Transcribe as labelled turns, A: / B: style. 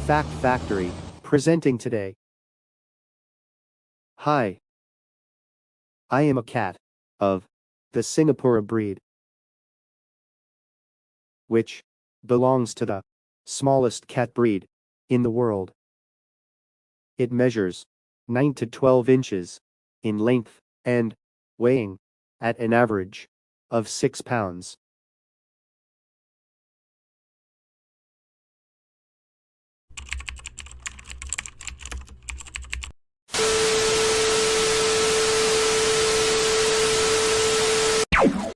A: Fact Factory, presenting today. Hi, I am a cat of the Singapore breed, which belongs to the smallest cat breed in the world. It measures 9 to 12 inches in length and weighing at an average of 6 pounds.